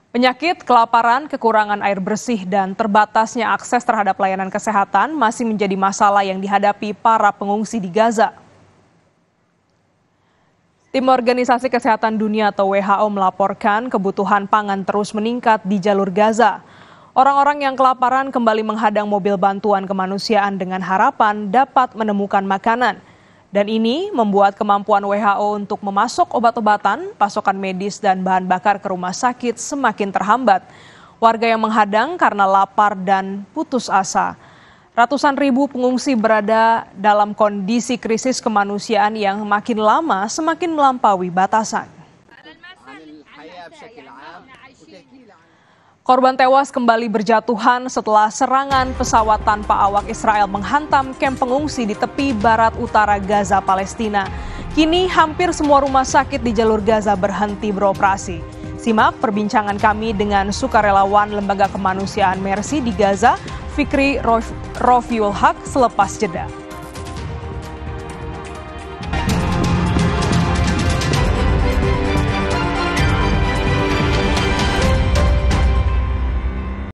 Penyakit, kelaparan, kekurangan air bersih, dan terbatasnya akses terhadap layanan kesehatan masih menjadi masalah yang dihadapi para pengungsi di Gaza. Tim Organisasi Kesehatan Dunia atau WHO melaporkan kebutuhan pangan terus meningkat di jalur Gaza. Orang-orang yang kelaparan kembali menghadang mobil bantuan kemanusiaan dengan harapan dapat menemukan makanan. Dan ini membuat kemampuan WHO untuk memasok obat-obatan, pasokan medis, dan bahan bakar ke rumah sakit semakin terhambat. Warga yang menghadang karena lapar dan putus asa. Ratusan ribu pengungsi berada dalam kondisi krisis kemanusiaan yang makin lama semakin melampaui batasan. Korban tewas kembali berjatuhan setelah serangan pesawat tanpa awak Israel menghantam kamp pengungsi di tepi barat utara Gaza, Palestina. Kini hampir semua rumah sakit di jalur Gaza berhenti beroperasi. Simak perbincangan kami dengan sukarelawan Lembaga Kemanusiaan Mercy di Gaza, Fikri Rofiul Haq, selepas jeda.